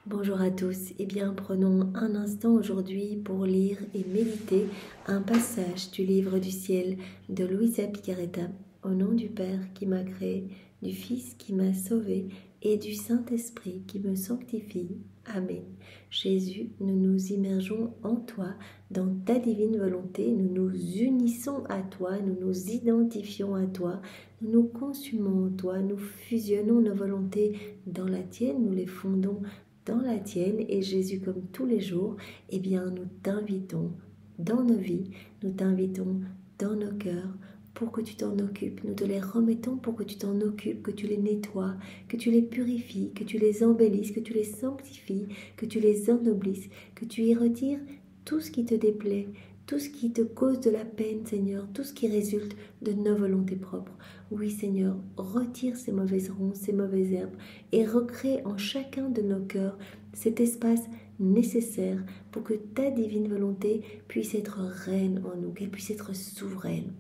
Bonjour à tous, prenons un instant aujourd'hui pour lire et méditer un passage du livre du ciel de Luisa Picaretta. Au nom du Père qui m'a créé, du Fils qui m'a sauvé et du Saint-Esprit qui me sanctifie. Amen. Jésus, nous nous immergeons en toi, dans ta divine volonté, nous nous unissons à toi, nous nous identifions à toi, nous nous consumons en toi, nous fusionnons nos volontés dans la tienne, nous les fondons dans la tienne. Et Jésus, comme tous les jours, nous t'invitons dans nos vies, nous t'invitons dans nos cœurs pour que tu t'en occupes. Nous te les remettons pour que tu t'en occupes, que tu les nettoies, que tu les purifies, que tu les embellisses, que tu les sanctifies, que tu les ennoblisses, que tu y retires tout ce qui te déplaît, tout ce qui te cause de la peine, Seigneur, tout ce qui résulte de nos volontés propres. Oui, Seigneur, retire ces mauvaises ronces, ces mauvaises herbes et recrée en chacun de nos cœurs cet espace nécessaire pour que ta divine volonté puisse être reine en nous, qu'elle puisse être souveraine,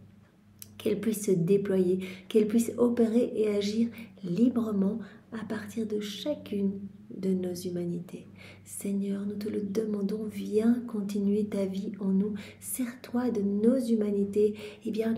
qu'elle puisse se déployer, qu'elle puisse opérer et agir librement à partir de chacune de nos humanités. Seigneur, nous te le demandons, viens continuer ta vie en nous. Sers-toi de nos humanités,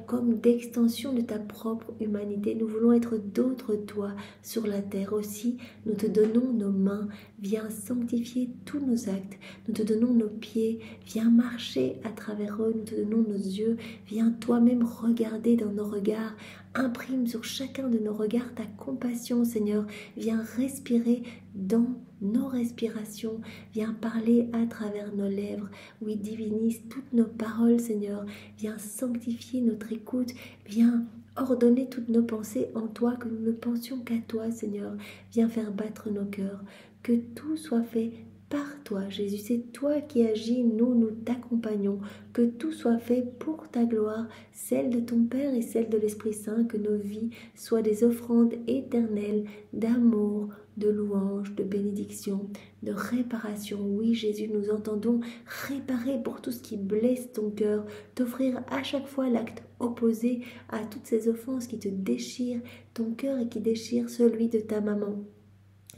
comme d'extension de ta propre humanité. Nous voulons être d'autres toi sur la terre aussi. Nous te donnons nos mains, viens sanctifier tous nos actes. Nous te donnons nos pieds, viens marcher à travers eux. Nous te donnons nos yeux, viens toi-même regarder dans nos regards. Imprime sur chacun de nos regards ta compassion, Seigneur. Viens respirer dans nos respirations. Viens parler à travers nos lèvres. Oui, divinise toutes nos paroles, Seigneur. Viens sanctifier notre écoute. Viens ordonner toutes nos pensées en toi, que nous ne pensions qu'à toi, Seigneur. Viens faire battre nos cœurs. Que tout soit fait par toi, Jésus, c'est toi qui agis, nous t'accompagnons, que tout soit fait pour ta gloire, celle de ton Père et celle de l'Esprit Saint, que nos vies soient des offrandes éternelles d'amour, de louange, de bénédiction, de réparation. Oui, Jésus, nous entendons réparer pour tout ce qui blesse ton cœur, t'offrir à chaque fois l'acte opposé à toutes ces offenses qui te déchirent ton cœur et qui déchirent celui de ta maman.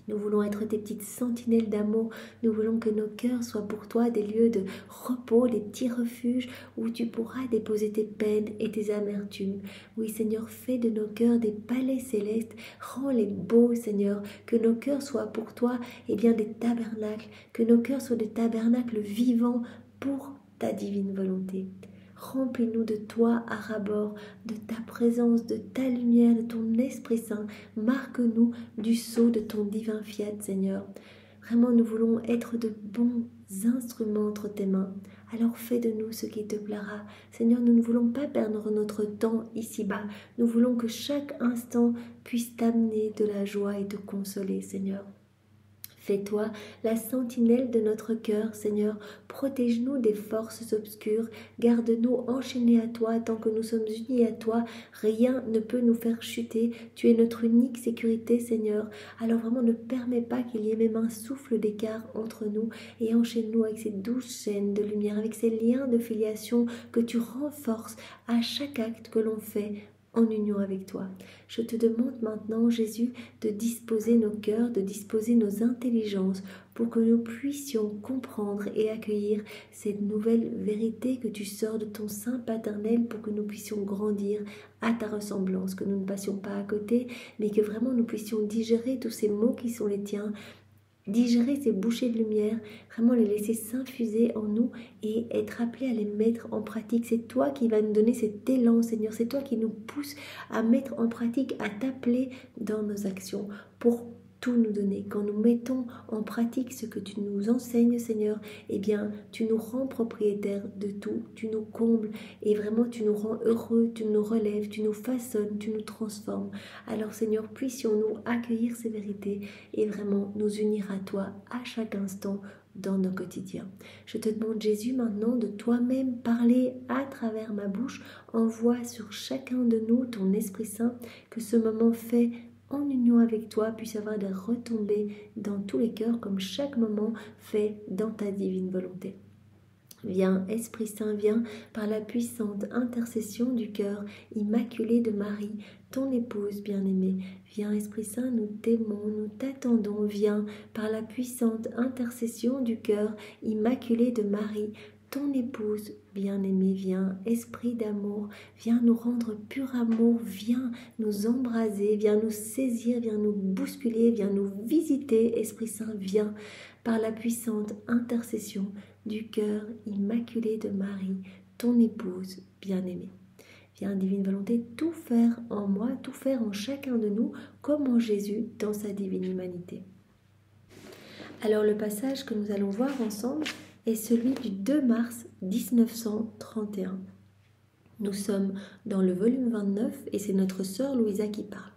Nous voulons être tes petites sentinelles d'amour. Nous voulons que nos cœurs soient pour toi des lieux de repos, des petits refuges où tu pourras déposer tes peines et tes amertumes. Oui, Seigneur, fais de nos cœurs des palais célestes. Rends-les beaux, Seigneur. Que nos cœurs soient pour toi des tabernacles. Que nos cœurs soient des tabernacles vivants pour ta divine volonté. Remplis-nous de toi à ras-bord, de ta présence, de ta lumière, de ton Esprit Saint. Marque-nous du sceau de ton divin fiat, Seigneur. Vraiment, nous voulons être de bons instruments entre tes mains. Alors fais de nous ce qui te plaira. Seigneur, nous ne voulons pas perdre notre temps ici-bas. Nous voulons que chaque instant puisse t'amener de la joie et te consoler, Seigneur. Fais-toi la sentinelle de notre cœur, Seigneur. Protège-nous des forces obscures. Garde-nous enchaînés à toi tant que nous sommes unis à toi. Rien ne peut nous faire chuter. Tu es notre unique sécurité, Seigneur. Alors vraiment, ne permets pas qu'il y ait même un souffle d'écart entre nous et enchaîne-nous avec ces douces chaînes de lumière, avec ces liens de filiation que tu renforces à chaque acte que l'on fait en union avec toi. Je te demande maintenant, Jésus, de disposer nos cœurs, de disposer nos intelligences pour que nous puissions comprendre et accueillir cette nouvelle vérité que tu sors de ton sein paternel pour que nous puissions grandir à ta ressemblance, que nous ne passions pas à côté, mais que vraiment nous puissions digérer tous ces mots qui sont les tiens, digérer ces bouchées de lumière, vraiment les laisser s'infuser en nous et être appelés à les mettre en pratique. C'est toi qui vas nous donner cet élan, Seigneur. C'est toi qui nous pousse à mettre en pratique, à t'appeler dans nos actions pour tout nous donner. Quand nous mettons en pratique ce que tu nous enseignes, Seigneur, tu nous rends propriétaires de tout, tu nous combles et vraiment tu nous rends heureux, tu nous relèves, tu nous façonnes, tu nous transformes. Alors Seigneur, puissions-nous accueillir ces vérités et vraiment nous unir à toi à chaque instant dans nos quotidiens. Je te demande, Jésus, maintenant de toi-même parler à travers ma bouche. Envoie sur chacun de nous ton Esprit Saint, que ce moment fait en union avec toi puisse avoir des retombées dans tous les cœurs comme chaque moment fait dans ta divine volonté. Viens, Esprit Saint, viens par la puissante intercession du cœur immaculé de Marie, ton épouse bien-aimée. Viens, Esprit Saint, nous t'aimons, nous t'attendons. Viens par la puissante intercession du cœur immaculé de Marie, ton épouse bien-aimée. Viens, Esprit d'amour, viens nous rendre pur amour, viens nous embraser, viens nous saisir, viens nous bousculer, viens nous visiter. Esprit Saint, viens par la puissante intercession du cœur immaculé de Marie, ton épouse bien-aimée. Viens, divine volonté, tout faire en moi, tout faire en chacun de nous, comme en Jésus dans sa divine humanité. Alors le passage que nous allons voir ensemble est celui du 2 mars 1931. Nous sommes dans le volume 29 et c'est notre sœur Louisa qui parle.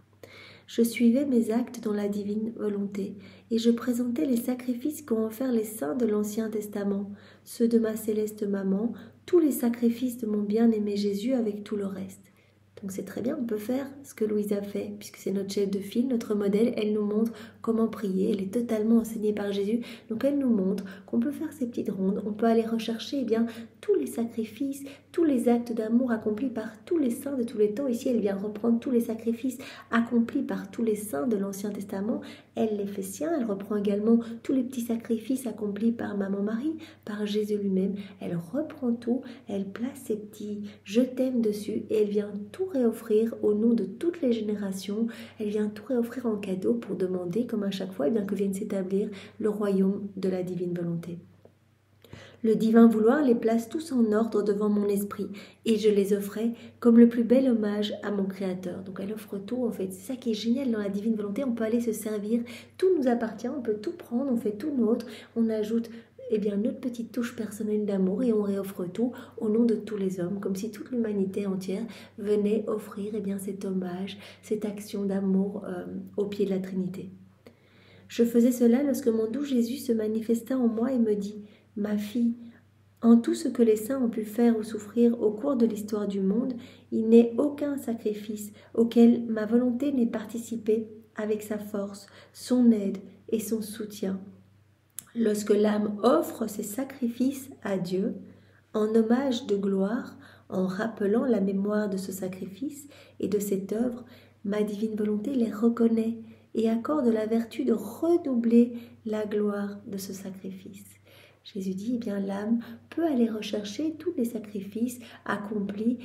Je suivais mes actes dans la divine volonté, et je présentais les sacrifices qu'ont offerts les saints de l'Ancien Testament, ceux de ma céleste maman, tous les sacrifices de mon bien-aimé Jésus avec tout le reste. Donc c'est très bien, on peut faire ce que Louise a fait, puisque c'est notre chef de file, notre modèle, elle nous montre comment prier, elle est totalement enseignée par Jésus, donc elle nous montre qu'on peut faire ces petites rondes, on peut aller rechercher tous les sacrifices, tous les actes d'amour accomplis par tous les saints de tous les temps. Ici, elle vient reprendre tous les sacrifices accomplis par tous les saints de l'Ancien Testament, elle les fait siens, elle reprend également tous les petits sacrifices accomplis par Maman Marie, par Jésus lui-même, elle reprend tout, elle place ses petits « je t'aime » dessus et elle vient tout réoffrir au nom de toutes les générations, elle vient tout réoffrir en cadeau pour demander, comme à chaque fois, que vienne s'établir le royaume de la divine volonté. Le divin vouloir les place tous en ordre devant mon esprit et je les offrais comme le plus bel hommage à mon Créateur. Donc elle offre tout en fait, c'est ça qui est génial dans la divine volonté, on peut aller se servir, tout nous appartient, on peut tout prendre, on fait tout nôtre, on ajoute notre petite touche personnelle d'amour et on réoffre tout au nom de tous les hommes, comme si toute l'humanité entière venait offrir cet hommage, cette action d'amour au pied de la Trinité. Je faisais cela lorsque mon doux Jésus se manifesta en moi et me dit « Ma fille, en tout ce que les saints ont pu faire ou souffrir au cours de l'histoire du monde, il n'est aucun sacrifice auquel ma volonté n'ait participé avec sa force, son aide et son soutien. Lorsque l'âme offre ses sacrifices à Dieu, en hommage de gloire, en rappelant la mémoire de ce sacrifice et de cette œuvre, ma divine volonté les reconnaît et accorde la vertu de redoubler la gloire de ce sacrifice. » Jésus dit, l'âme peut aller rechercher tous les sacrifices accomplis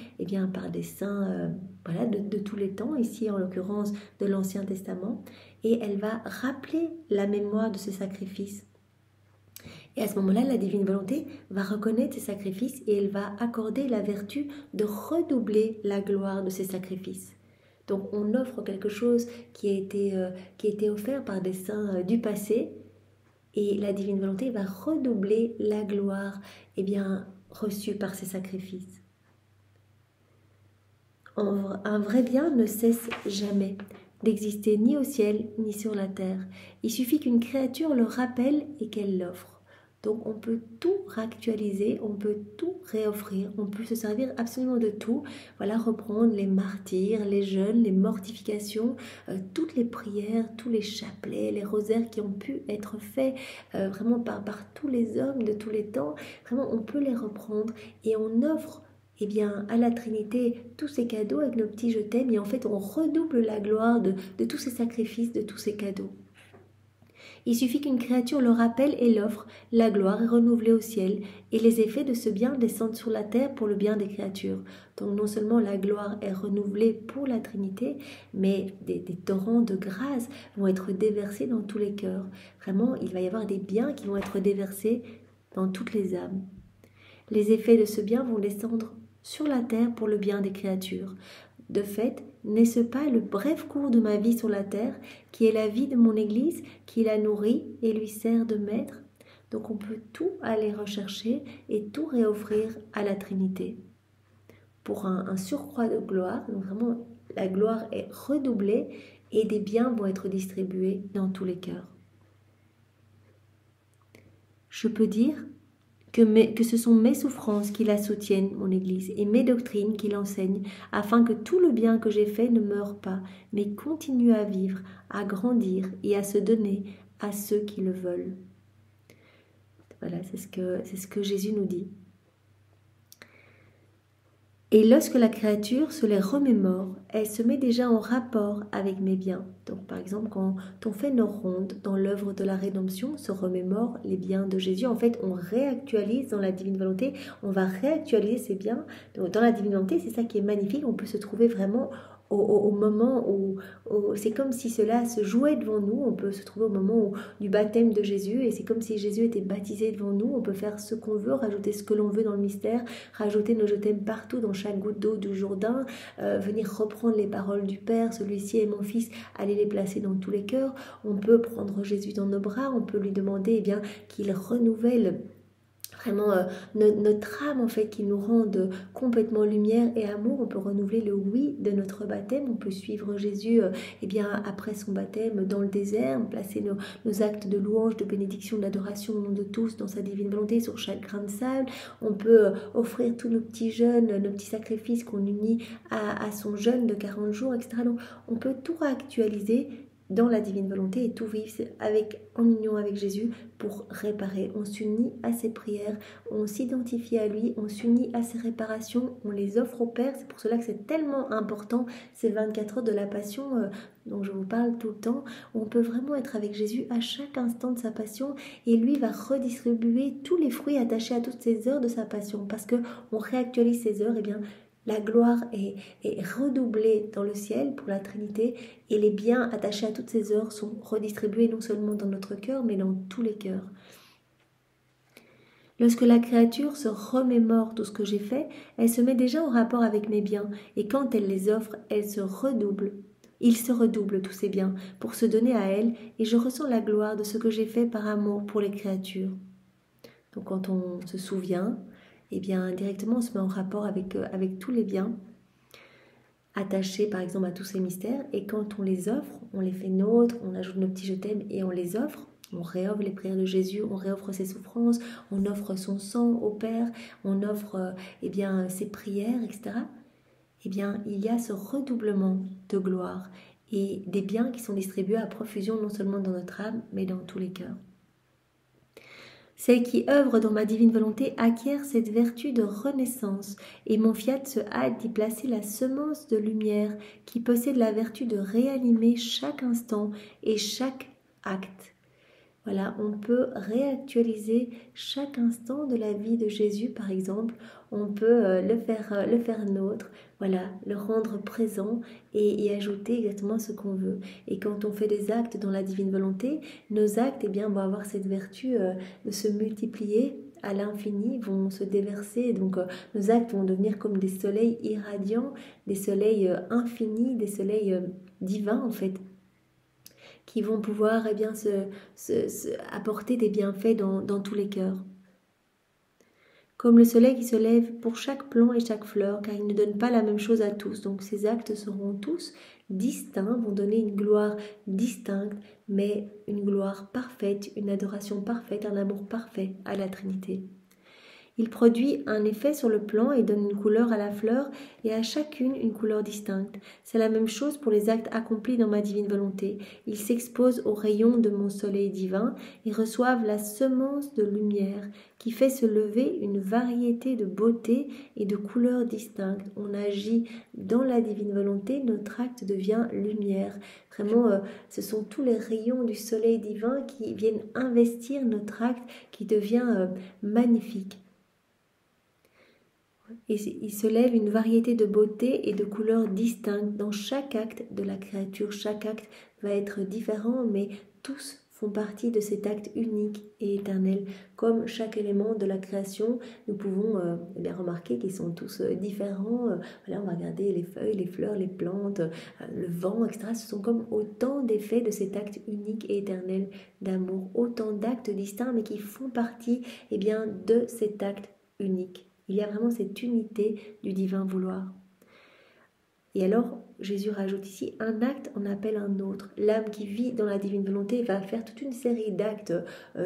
par des saints de tous les temps, ici en l'occurrence de l'Ancien Testament, et elle va rappeler la mémoire de ce sacrifice. Et à ce moment-là, la divine volonté va reconnaître ces sacrifices et elle va accorder la vertu de redoubler la gloire de ces sacrifices. Donc on offre quelque chose qui a été offert par des saints du passé, et la divine volonté va redoubler la gloire reçue par ces sacrifices. Un vrai bien ne cesse jamais d'exister ni au ciel ni sur la terre. Il suffit qu'une créature le rappelle et qu'elle l'offre. Donc on peut tout réactualiser, on peut tout réoffrir, on peut se servir absolument de tout. Voilà, reprendre les martyrs, les jeûnes, les mortifications, toutes les prières, tous les chapelets, les rosaires qui ont pu être faits vraiment par tous les hommes de tous les temps. Vraiment, on peut les reprendre et on offre à la Trinité tous ces cadeaux avec nos petits je t'aime, et en fait on redouble la gloire de tous ces sacrifices, de tous ces cadeaux. Il suffit qu'une créature le rappelle et l'offre, la gloire est renouvelée au ciel, et les effets de ce bien descendent sur la terre pour le bien des créatures. Donc non seulement la gloire est renouvelée pour la Trinité, mais des torrents de grâce vont être déversés dans tous les cœurs. Vraiment, il va y avoir des biens qui vont être déversés dans toutes les âmes. Les effets de ce bien vont descendre sur la terre pour le bien des créatures. De fait, n'est-ce pas le bref cours de ma vie sur la terre, qui est la vie de mon Église, qui la nourrit et lui sert de maître? Donc on peut tout aller rechercher et tout réoffrir à la Trinité. Pour un surcroît de gloire, donc vraiment la gloire est redoublée et des biens vont être distribués dans tous les cœurs. Je peux dire que ce sont mes souffrances qui la soutiennent, mon Église, et mes doctrines qui l'enseignent, afin que tout le bien que j'ai fait ne meure pas, mais continue à vivre, à grandir et à se donner à ceux qui le veulent. Voilà, c'est ce que Jésus nous dit. Et lorsque la créature se les remémore, elle se met déjà en rapport avec mes biens. Donc par exemple, quand on fait nos rondes dans l'œuvre de la rédemption, on se remémore les biens de Jésus. En fait, on réactualise dans la divine volonté, on va réactualiser ces biens. Donc, dans la divine volonté, c'est ça qui est magnifique, on peut se trouver vraiment au moment où c'est comme si cela se jouait devant nous, on peut se trouver au moment du baptême de Jésus, et c'est comme si Jésus était baptisé devant nous, on peut faire ce qu'on veut, rajouter ce que l'on veut dans le mystère, rajouter nos je t'aime partout dans chaque goutte d'eau du Jourdain, venir reprendre les paroles du Père, celui-ci est mon fils, aller les placer dans tous les cœurs. On peut prendre Jésus dans nos bras, on peut lui demander qu'il renouvelle vraiment notre âme, en fait, qui nous rende complètement lumière et amour. On peut renouveler le oui de notre baptême, on peut suivre Jésus après son baptême dans le désert, placer nos actes de louange, de bénédiction, d'adoration au nom de tous dans sa divine volonté sur chaque grain de sable. On peut offrir tous nos petits jeûnes, nos petits sacrifices qu'on unit à son jeûne de 40 jours, etc. Donc on peut tout réactualiser dans la divine volonté et tout vivre en union avec Jésus pour réparer. On s'unit à ses prières, on s'identifie à lui, on s'unit à ses réparations, on les offre au Père. C'est pour cela que c'est tellement important ces 24 heures de la Passion dont je vous parle tout le temps. On peut vraiment être avec Jésus à chaque instant de sa Passion et lui va redistribuer tous les fruits attachés à toutes ces heures de sa Passion, parce qu'on réactualise ces heures, la gloire est redoublée dans le ciel pour la Trinité et les biens attachés à toutes ces heures sont redistribués non seulement dans notre cœur mais dans tous les cœurs. Lorsque la créature se remémore tout ce que j'ai fait, elle se met déjà en rapport avec mes biens et quand elle les offre, elle se redouble. Il se redouble tous ces biens pour se donner à elle et je ressens la gloire de ce que j'ai fait par amour pour les créatures. Donc quand on se souvient, directement on se met en rapport avec tous les biens attachés par exemple à tous ces mystères, et quand on les offre, on les fait nôtres, on ajoute nos petits je t'aime et on les offre, on réoffre les prières de Jésus, on réoffre ses souffrances, on offre son sang au Père, on offre ses prières, etc. Il y a ce redoublement de gloire et des biens qui sont distribués à profusion non seulement dans notre âme mais dans tous les cœurs. Celle qui œuvre dans ma divine volonté acquiert cette vertu de renaissance, et mon fiat se hâte d'y placer la semence de lumière qui possède la vertu de réanimer chaque instant et chaque acte. Voilà, on peut réactualiser chaque instant de la vie de Jésus, par exemple. On peut le faire nôtre, voilà, le rendre présent et y ajouter exactement ce qu'on veut. Et quand on fait des actes dans la divine volonté, nos actes vont avoir cette vertu de se multiplier à l'infini, vont se déverser. Donc nos actes vont devenir comme des soleils irradiants, des soleils infinis, des soleils divins en fait, qui vont pouvoir apporter des bienfaits dans tous les cœurs. Comme le soleil qui se lève pour chaque plant et chaque fleur, car il ne donne pas la même chose à tous. Donc ces actes seront tous distincts, vont donner une gloire distincte, mais une gloire parfaite, une adoration parfaite, un amour parfait à la Trinité. Il produit un effet sur le plant et donne une couleur à la fleur et à chacune une couleur distincte. C'est la même chose pour les actes accomplis dans ma divine volonté. Ils s'exposent aux rayons de mon soleil divin et reçoivent la semence de lumière qui fait se lever une variété de beauté et de couleurs distinctes. On agit dans la divine volonté, notre acte devient lumière. Vraiment, ce sont tous les rayons du soleil divin qui viennent investir notre acte qui devient magnifique. Et il se lève une variété de beauté et de couleurs distinctes dans chaque acte de la créature. Chaque acte va être différent, mais tous font partie de cet acte unique et éternel. Comme chaque élément de la création, nous pouvons remarquer qu'ils sont tous différents. Voilà, on va regarder les feuilles, les fleurs, les plantes, le vent, etc. Ce sont comme autant d'effets de cet acte unique et éternel d'amour. Autant d'actes distincts, mais qui font partie de cet acte unique. Il y a vraiment cette unité du divin vouloir. Et alors, Jésus rajoute ici, un acte en appelle un autre. L'âme qui vit dans la divine volonté va faire toute une série d'actes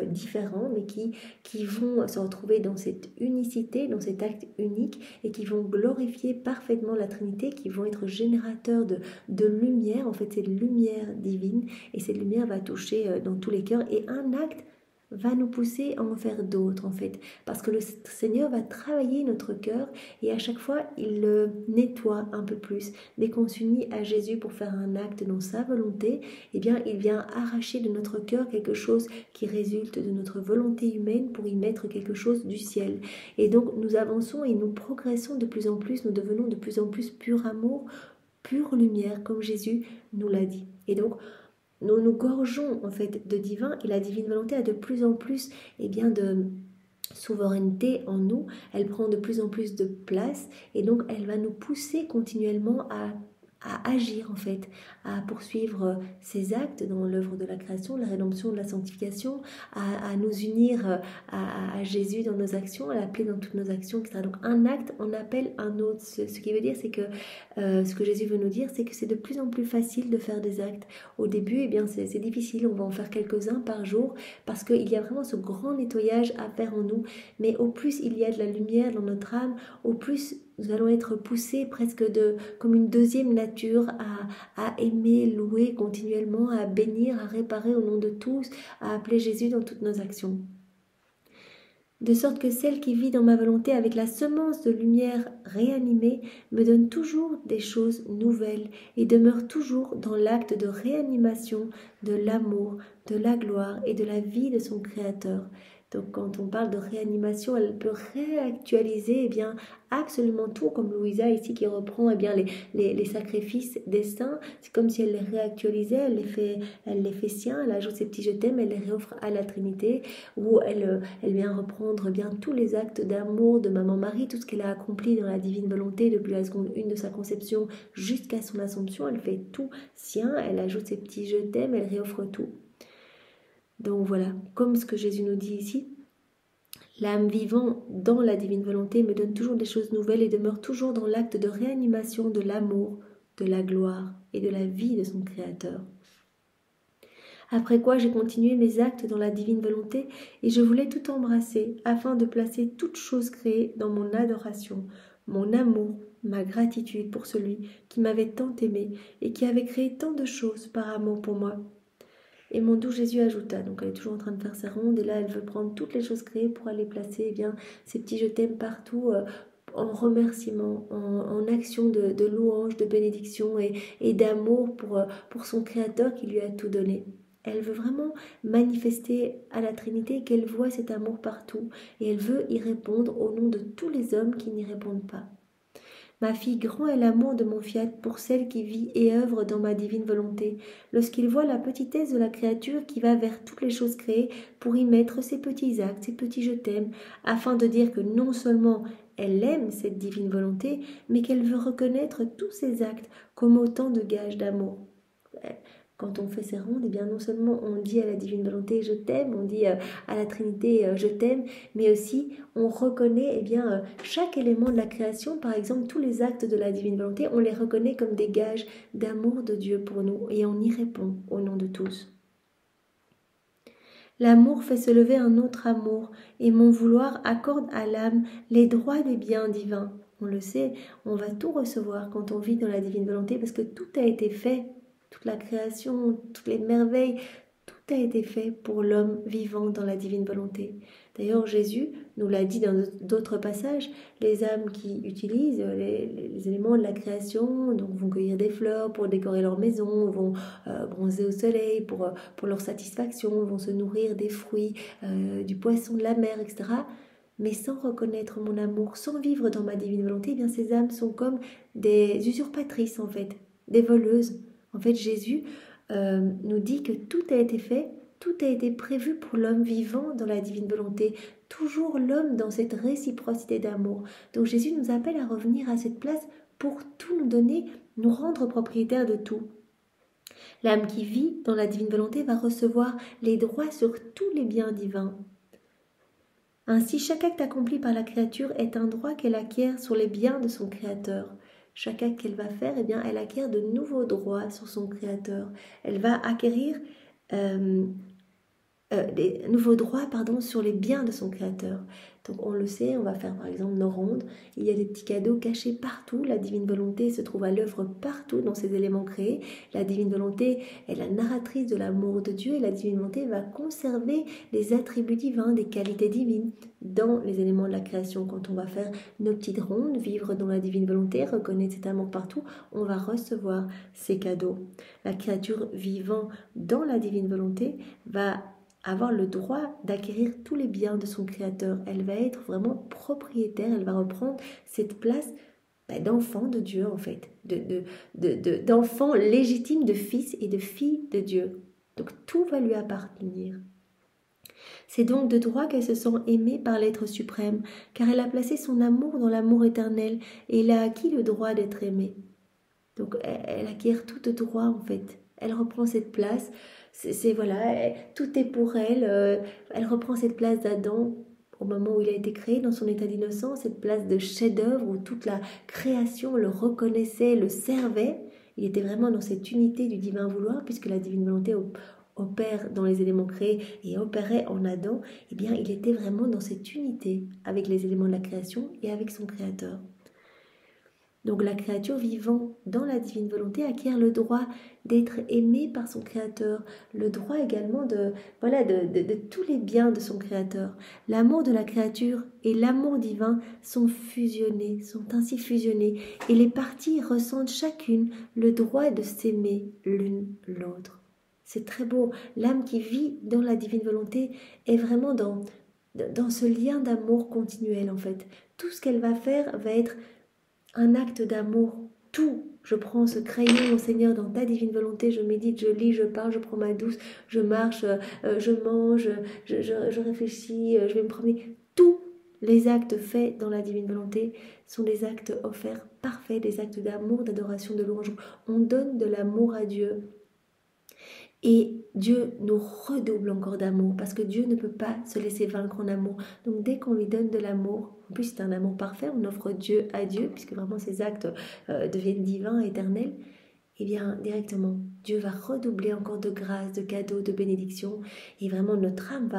différents, mais qui vont se retrouver dans cette unicité, dans cet acte unique, et qui vont glorifier parfaitement la Trinité, qui vont être générateurs de lumière. En fait, c'est lumière divine, et cette lumière va toucher dans tous les cœurs. Et un acte va nous pousser à en faire d'autres en fait. Parce que le Seigneur va travailler notre cœur et à chaque fois, il le nettoie un peu plus. Dès qu'on s'unit à Jésus pour faire un acte dans sa volonté, eh bien, il vient arracher de notre cœur quelque chose qui résulte de notre volonté humaine pour y mettre quelque chose du ciel. Et donc, nous avançons et nous progressons de plus en plus, nous devenons de plus en plus pur amour, pure lumière, comme Jésus nous l'a dit. Et donc, nous nous gorgeons en fait de divin et la divine volonté a de plus en plus de souveraineté en nous, elle prend de plus en plus de place et donc elle va nous pousser continuellement à agir en fait, à poursuivre ces actes dans l'œuvre de la création, de la rédemption, de la sanctification, à nous unir à Jésus dans nos actions, à l'appeler dans toutes nos actions, etc. Donc un acte en appelle un autre. Ce qui veut dire c'est que ce que Jésus veut nous dire, c'est que c'est de plus en plus facile de faire des actes. Au début, eh bien c'est difficile, on va en faire quelques-uns par jour parce qu'il y a vraiment ce grand nettoyage à faire en nous. Mais au plus il y a de la lumière dans notre âme, au plus nous allons être poussés presque comme une deuxième nature à aimer, louer continuellement, à bénir, à réparer au nom de tous, à appeler Jésus dans toutes nos actions. De sorte que celle qui vit dans ma volonté avec la semence de lumière réanimée me donne toujours des choses nouvelles et demeure toujours dans l'acte de réanimation de l'amour, de la gloire et de la vie de son Créateur. Donc quand on parle de réanimation, elle peut réactualiser absolument tout, comme Louisa ici qui reprend les sacrifices des saints. C'est comme si elle les réactualisait, elle les fait siens, elle ajoute ses petits je t'aime, elle les réoffre à la Trinité, où elle vient reprendre tous les actes d'amour de Maman Marie, tout ce qu'elle a accompli dans la divine volonté depuis la seconde 1 de sa conception jusqu'à son Assomption. Elle fait tout sien, elle ajoute ses petits je t'aime, elle réoffre tout. Donc voilà, comme ce que Jésus nous dit ici, l'âme vivant dans la divine volonté me donne toujours des choses nouvelles et demeure toujours dans l'acte de réanimation de l'amour, de la gloire et de la vie de son Créateur. Après quoi j'ai continué mes actes dans la divine volonté et je voulais tout embrasser afin de placer toute chose créée dans mon adoration, mon amour, ma gratitude pour celui qui m'avait tant aimé et qui avait créé tant de choses par amour pour moi. Et mon doux Jésus ajouta, donc elle est toujours en train de faire sa ronde, et là elle veut prendre toutes les choses créées pour aller placer ces petits je t'aime partout, en remerciement, en action de louange, de bénédiction et d'amour pour son Créateur qui lui a tout donné. Elle veut vraiment manifester à la Trinité qu'elle voit cet amour partout, et elle veut y répondre au nom de tous les hommes qui n'y répondent pas. Ma fille, grand est l'amour de mon fiat pour celle qui vit et œuvre dans ma divine volonté, lorsqu'il voit la petitesse de la créature qui va vers toutes les choses créées pour y mettre ses petits actes, ses petits je t'aime, afin de dire que non seulement elle aime cette divine volonté, mais qu'elle veut reconnaître tous ses actes comme autant de gages d'amour. Quand on fait ces rondes, non seulement on dit à la divine volonté je t'aime, on dit à la Trinité je t'aime, mais aussi on reconnaît chaque élément de la création, par exemple tous les actes de la divine volonté, on les reconnaît comme des gages d'amour de Dieu pour nous et on y répond au nom de tous. L'amour fait se lever un autre amour et mon vouloir accorde à l'âme les droits des biens divins. On le sait, on va tout recevoir quand on vit dans la divine volonté parce que tout a été fait. Toute la création, toutes les merveilles, tout a été fait pour l'homme vivant dans la divine volonté. D'ailleurs, Jésus nous l'a dit dans d'autres passages, les âmes qui utilisent les éléments de la création, donc vont cueillir des fleurs pour décorer leur maison, vont bronzer au soleil pour leur satisfaction, vont se nourrir des fruits, du poisson de la mer, etc. Mais sans reconnaître mon amour, sans vivre dans ma divine volonté, ces âmes sont comme des usurpatrices en fait, des voleuses. En fait, Jésus nous dit que tout a été fait, tout a été prévu pour l'homme vivant dans la divine volonté, toujours l'homme dans cette réciprocité d'amour. Donc Jésus nous appelle à revenir à cette place pour tout nous donner, nous rendre propriétaires de tout. L'âme qui vit dans la divine volonté va recevoir les droits sur tous les biens divins. Ainsi, chaque acte accompli par la créature est un droit qu'elle acquiert sur les biens de son Créateur. Chaque acte qu'elle va faire, elle acquiert de nouveaux droits sur son Créateur. Elle va acquérir sur les biens de son Créateur. Donc on le sait, on va faire par exemple nos rondes, il y a des petits cadeaux cachés partout, la divine volonté se trouve à l'œuvre partout dans ces éléments créés, la divine volonté est la narratrice de l'amour de Dieu et la divine volonté va conserver les attributs divins, des qualités divines dans les éléments de la création. Quand on va faire nos petites rondes, vivre dans la divine volonté, reconnaître cet amour partout, on va recevoir ces cadeaux. La créature vivant dans la divine volonté va avoir le droit d'acquérir tous les biens de son Créateur. Elle va être vraiment propriétaire, elle va reprendre cette place d'enfant de Dieu en fait, d'enfant légitime, de fils et de fille de Dieu. Donc tout va lui appartenir. C'est donc de droit qu'elle se sent aimée par l'être suprême, car elle a placé son amour dans l'amour éternel et elle a acquis le droit d'être aimée. Donc elle acquiert tout de droit en fait. Elle reprend cette place. Tout est pour elle. Elle reprend cette place d'Adam au moment où il a été créé dans son état d'innocence, cette place de chef-d'œuvre où toute la création le reconnaissait, le servait. Il était vraiment dans cette unité du divin vouloir, puisque la divine volonté opère dans les éléments créés et opérait en Adam. Eh bien, il était vraiment dans cette unité avec les éléments de la création et avec son Créateur. Donc la créature vivant dans la divine volonté acquiert le droit d'être aimée par son Créateur, le droit également de tous les biens de son Créateur. L'amour de la créature et l'amour divin sont ainsi fusionnés, et les parties ressentent chacune le droit de s'aimer l'une l'autre. C'est très beau. L'âme qui vit dans la divine volonté est vraiment dans ce lien d'amour continuel en fait. Tout ce qu'elle va faire va être un acte d'amour, tout. Je prends ce crayon, mon Seigneur, dans ta divine volonté, je médite, je lis, je parle, je prends ma douce, je marche, je mange, je réfléchis, je vais me promener. Tous les actes faits dans la divine volonté sont des actes offerts parfaits, des actes d'amour, d'adoration, de louange. On donne de l'amour à Dieu. Et Dieu nous redouble encore d'amour, parce que Dieu ne peut pas se laisser vaincre en amour. Donc dès qu'on lui donne de l'amour, en plus c'est un amour parfait, on offre Dieu à Dieu, puisque vraiment ces actes deviennent divins, éternels, et bien directement, Dieu va redoubler encore de grâce, de cadeaux, de bénédictions, et vraiment notre âme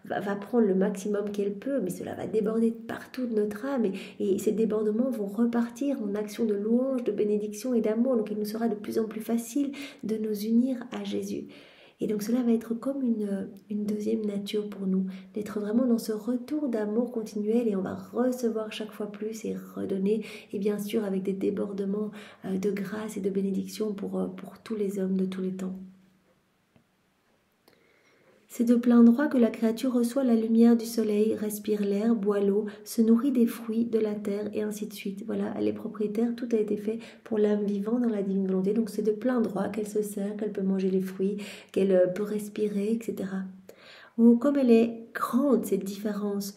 va prendre le maximum qu'elle peut, mais cela va déborder partout de notre âme, et ces débordements vont repartir en action de louange, de bénédiction et d'amour, donc il nous sera de plus en plus facile de nous unir à Jésus. Et donc cela va être comme une deuxième nature pour nous, d'être vraiment dans ce retour d'amour continuel, et on va recevoir chaque fois plus et redonner, et bien sûr avec des débordements de grâce et de bénédiction pour tous les hommes de tous les temps. C'est de plein droit que la créature reçoit la lumière du soleil, respire l'air, boit l'eau, se nourrit des fruits de la terre et ainsi de suite. Voilà, elle est propriétaire, tout a été fait pour l'âme vivant dans la divine volonté. Donc c'est de plein droit qu'elle se sert, qu'elle peut manger les fruits, qu'elle peut respirer, etc. Ou comme elle est grande cette différence,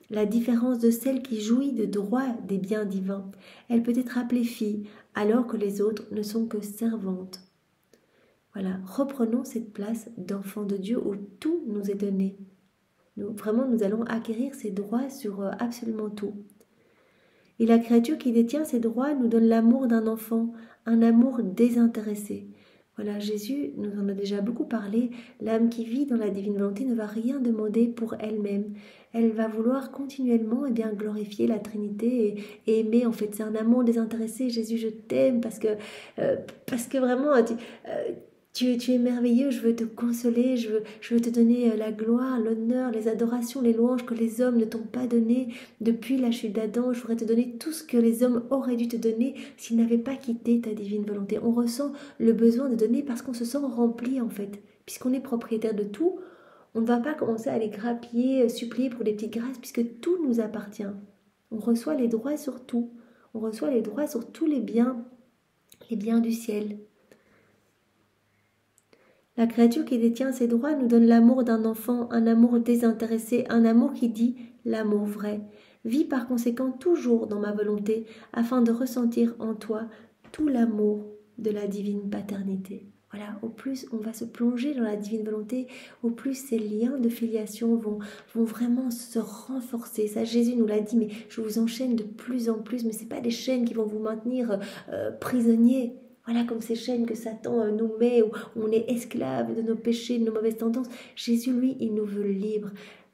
la différence de celle qui jouit de droit des biens divins, elle peut être appelée fille alors que les autres ne sont que servantes. Voilà, reprenons cette place d'enfant de Dieu où tout nous est donné. Nous allons acquérir ces droits sur absolument tout. Et la créature qui détient ces droits nous donne l'amour d'un enfant, un amour désintéressé. Voilà, Jésus nous en a déjà beaucoup parlé. L'âme qui vit dans la divine volonté ne va rien demander pour elle-même. Elle va vouloir continuellement glorifier la Trinité et aimer. En fait, c'est un amour désintéressé. Jésus, je t'aime parce que vraiment... Tu es merveilleux, je veux te consoler, je veux te donner la gloire, l'honneur, les adorations, les louanges que les hommes ne t'ont pas données depuis la chute d'Adam. Je voudrais te donner tout ce que les hommes auraient dû te donner s'ils n'avaient pas quitté ta divine volonté. On ressent le besoin de donner parce qu'on se sent rempli en fait. Puisqu'on est propriétaire de tout, on ne va pas commencer à aller grappiller, supplier pour des petites grâces puisque tout nous appartient. On reçoit les droits sur tout. On reçoit les droits sur tous les biens du ciel. La créature qui détient ses droits nous donne l'amour d'un enfant, un amour désintéressé, un amour qui dit l'amour vrai. Vis par conséquent toujours dans ma volonté, afin de ressentir en toi tout l'amour de la divine paternité. Voilà, au plus on va se plonger dans la divine volonté, au plus ces liens de filiation vont vraiment se renforcer. Ça, Jésus nous l'a dit, mais je vous enchaîne de plus en plus, mais ce n'est pas des chaînes qui vont vous maintenir prisonniers. Voilà, comme ces chaînes que Satan nous met, où on est esclave de nos péchés, de nos mauvaises tendances. Jésus, lui, il nous veut libres.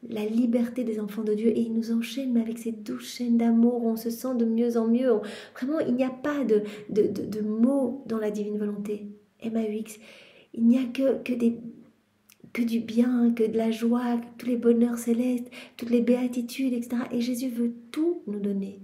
La liberté des enfants de Dieu, et il nous enchaîne mais avec ces douces chaînes d'amour, on se sent de mieux en mieux. Vraiment, il n'y a pas de mots dans la divine volonté. MAUX, il n'y a que du bien, que de la joie, que tous les bonheurs célestes, toutes les béatitudes, etc. Et Jésus veut tout nous donner.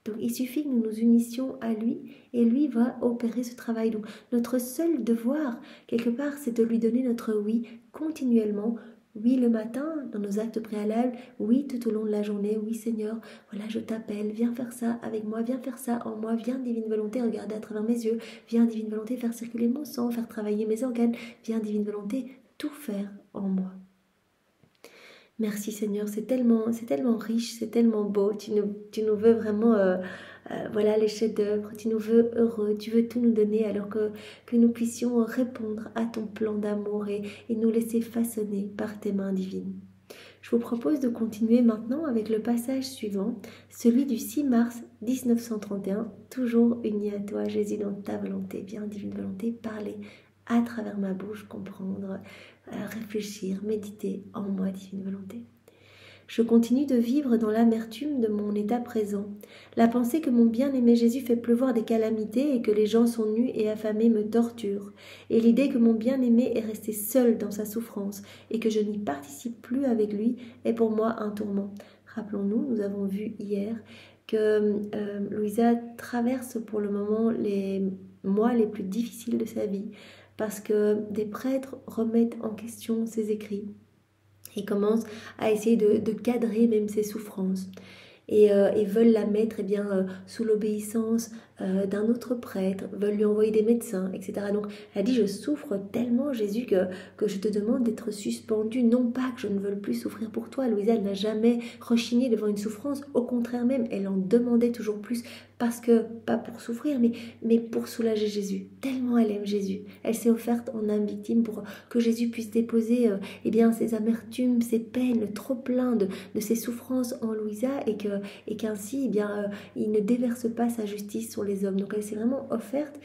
Donc il suffit que nous nous unissions à lui et lui va opérer ce travail. Donc notre seul devoir, quelque part, c'est de lui donner notre oui continuellement. Oui le matin, dans nos actes préalables, oui tout au long de la journée, oui Seigneur, voilà je t'appelle, viens faire ça avec moi, viens faire ça en moi, viens divine volonté regarder à travers mes yeux, viens divine volonté faire circuler mon sang, faire travailler mes organes, viens divine volonté tout faire en moi. Merci Seigneur, c'est tellement riche, c'est tellement beau, tu nous veux vraiment, voilà les chefs-d'œuvre, tu nous veux heureux, tu veux tout nous donner alors que nous puissions répondre à ton plan d'amour et nous laisser façonner par tes mains divines. Je vous propose de continuer maintenant avec le passage suivant, celui du 6 mars 1931, toujours uni à toi Jésus dans ta volonté, bien divine volonté, parler à travers ma bouche, comprendre, réfléchir, méditer en moi divine volonté. Je continue de vivre dans l'amertume de mon état présent. La pensée que mon bien-aimé Jésus fait pleuvoir des calamités et que les gens sont nus et affamés me torture. Et l'idée que mon bien-aimé est resté seul dans sa souffrance et que je n'y participe plus avec lui est pour moi un tourment. Rappelons-nous, nous avons vu hier que Louisa traverse pour le moment les mois les plus difficiles de sa vie parce que des prêtres remettent en question ses écrits et commencent à essayer de cadrer même ses souffrances et veulent la mettre sous l'obéissance d'un autre prêtre, veulent lui envoyer des médecins, etc. Donc elle dit, je souffre tellement Jésus que je te demande d'être suspendu, non pas que je ne veuille plus souffrir pour toi. Louisa, elle n'a jamais rechigné devant une souffrance, au contraire même, elle en demandait toujours plus, parce que, pas pour souffrir, mais pour soulager Jésus. Tellement elle aime Jésus. Elle s'est offerte en âme victime pour que Jésus puisse déposer ses amertumes, ses peines, le trop-plein de ses souffrances en Louisa et qu'ainsi il ne déverse pas sa justice sur les hommes. Donc elle s'est vraiment offerte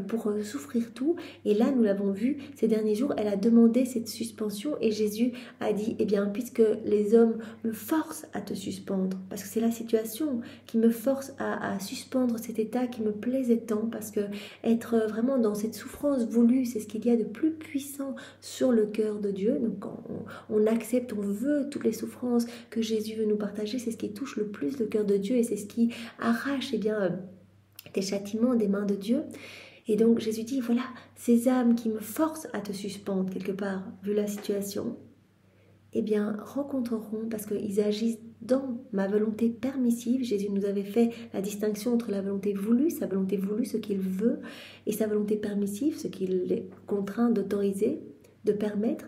pour souffrir tout. Et là, nous l'avons vu ces derniers jours, elle a demandé cette suspension et Jésus a dit, puisque les hommes me forcent à te suspendre, parce que c'est la situation qui me force à suspendre cet état qui me plaisait tant, parce que être vraiment dans cette souffrance voulue, c'est ce qu'il y a de plus puissant sur le cœur de Dieu. Donc quand on accepte, on veut toutes les souffrances que Jésus veut nous partager, c'est ce qui touche le plus le cœur de Dieu et c'est ce qui arrache des châtiments des mains de Dieu. Et donc Jésus dit, voilà, ces âmes qui me forcent à te suspendre quelque part, vu la situation, rencontreront, parce qu'ils agissent dans ma volonté permissive. Jésus nous avait fait la distinction entre la volonté voulue, sa volonté voulue, ce qu'il veut, et sa volonté permissive, ce qu'il est contraint d'autoriser, de permettre.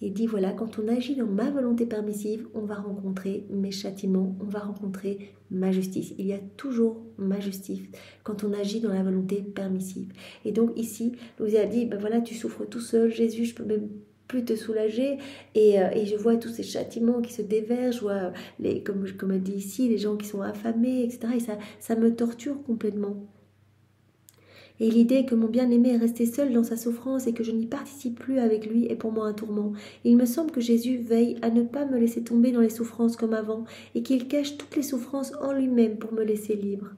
Il dit, voilà, quand on agit dans ma volonté permissive, on va rencontrer mes châtiments, on va rencontrer ma justice. Il y a toujours ma justice quand on agit dans la volonté permissive. Et donc ici, Louisa a dit, voilà, tu souffres tout seul, Jésus, je peux même plus te soulager et je vois tous ces châtiments qui se déversent, je vois comme elle dit ici, les gens qui sont affamés, etc. Et ça me torture complètement. Et l'idée que mon bien-aimé est resté seul dans sa souffrance et que je n'y participe plus avec lui est pour moi un tourment. Il me semble que Jésus veille à ne pas me laisser tomber dans les souffrances comme avant et qu'il cache toutes les souffrances en lui-même pour me laisser libre.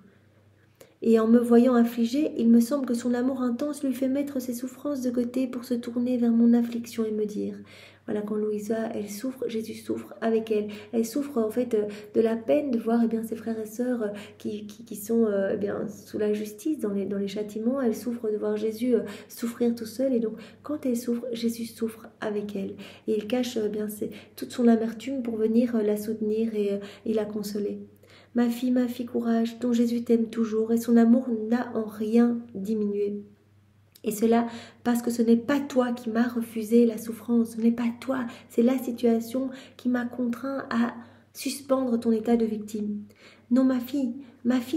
Et en me voyant affligée, il me semble que son amour intense lui fait mettre ses souffrances de côté pour se tourner vers mon affliction et me dire, voilà, quand Louisa, elle souffre, Jésus souffre avec elle. Elle souffre en fait de la peine de voir ses frères et sœurs qui sont sous la justice, dans les châtiments. Elle souffre de voir Jésus souffrir tout seul. Et donc, quand elle souffre, Jésus souffre avec elle. Et il cache toute son amertume pour venir la soutenir et la consoler. Ma fille, courage, dont Jésus t'aime toujours et son amour n'a en rien diminué. Et cela parce que ce n'est pas toi qui m'as refusé la souffrance, ce n'est pas toi, c'est la situation qui m'a contraint à suspendre ton état de victime. Non, ma fille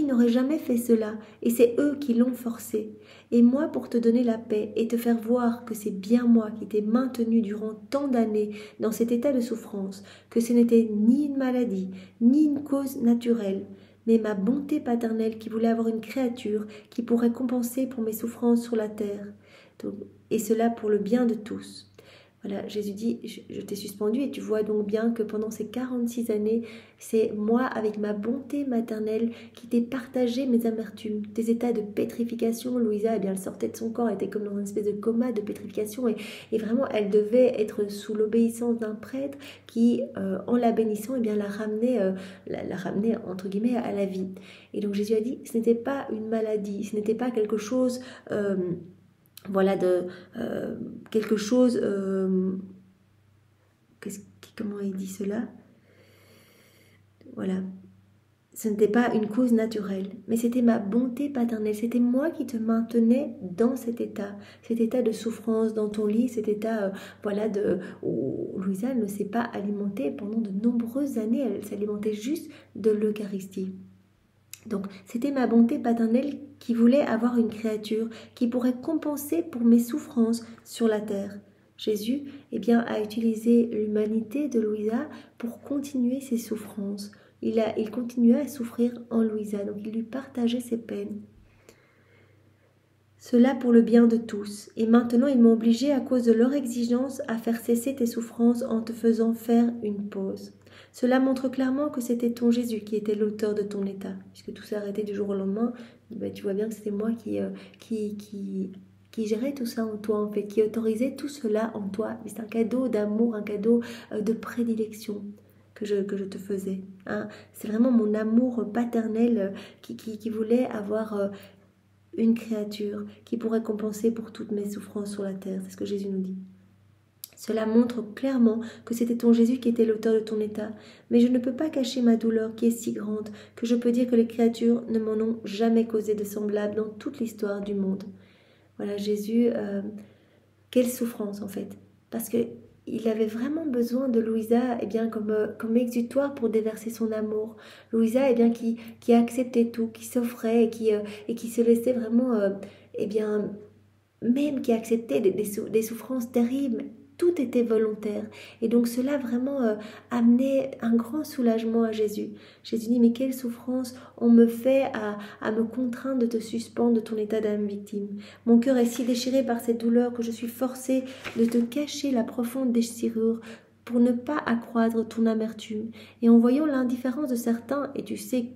n'aurait jamais fait cela, et c'est eux qui l'ont forcé. Et moi, pour te donner la paix et te faire voir que c'est bien moi qui t'ai maintenu durant tant d'années dans cet état de souffrance, que ce n'était ni une maladie, ni une cause naturelle, mais ma bonté paternelle qui voulait avoir une créature qui pourrait compenser pour mes souffrances sur la terre, et cela pour le bien de tous. Voilà, Jésus dit, je t'ai suspendu et tu vois donc bien que pendant ces 46 années, c'est moi avec ma bonté maternelle qui t'ai partagé mes amertumes, tes états de pétrification. Louisa, eh bien, elle sortait de son corps, elle était comme dans une espèce de coma de pétrification et vraiment elle devait être sous l'obéissance d'un prêtre qui, en la bénissant, eh bien, la ramenait entre guillemets à la vie. Et donc Jésus a dit, ce n'était pas une maladie, ce n'était pas quelque chose... voilà, quelque chose, comment il dit cela? Voilà, ce n'était pas une cause naturelle, mais c'était ma bonté paternelle, c'était moi qui te maintenais dans cet état de souffrance dans ton lit, cet état, voilà, où Louisa ne s'est pas alimentée pendant de nombreuses années, elle s'alimentait juste de l'Eucharistie. Donc, c'était ma bonté paternelle qui voulait avoir une créature qui pourrait compenser pour mes souffrances sur la terre. Jésus, eh bien, a utilisé l'humanité de Louisa pour continuer ses souffrances. Il continuait à souffrir en Louisa, donc il lui partageait ses peines. Cela pour le bien de tous. Et maintenant, ils m'ont obligé à cause de leur exigence à faire cesser tes souffrances en te faisant faire une pause. Cela montre clairement que c'était ton Jésus qui était l'auteur de ton état. Puisque tout s'est arrêté du jour au lendemain, tu vois bien que c'était moi qui gérait tout ça en toi, en fait, qui autorisait tout cela en toi. C'est un cadeau d'amour, un cadeau de prédilection que je te faisais. Hein. C'est vraiment mon amour paternel qui voulait avoir... une créature qui pourrait compenser pour toutes mes souffrances sur la terre. C'est ce que Jésus nous dit. Cela montre clairement que c'était ton Jésus qui était l'auteur de ton état. Mais je ne peux pas cacher ma douleur qui est si grande que je peux dire que les créatures ne m'en ont jamais causé de semblable dans toute l'histoire du monde. Voilà, Jésus, quelle souffrance en fait. Parce que il avait vraiment besoin de Louisa eh bien, comme exutoire pour déverser son amour. Louisa eh bien, qui acceptait tout, qui s'offrait et qui se laissait vraiment, eh bien, même qui acceptait des souffrances terribles. Tout était volontaire. Et donc cela vraiment amenait un grand soulagement à Jésus. Jésus dit, mais quelle souffrance on me fait à me contraindre de te suspendre de ton état d'âme victime. Mon cœur est si déchiré par cette douleur que je suis forcée de te cacher la profonde déchirure pour ne pas accroître ton amertume. Et en voyant l'indifférence de certains, et tu sais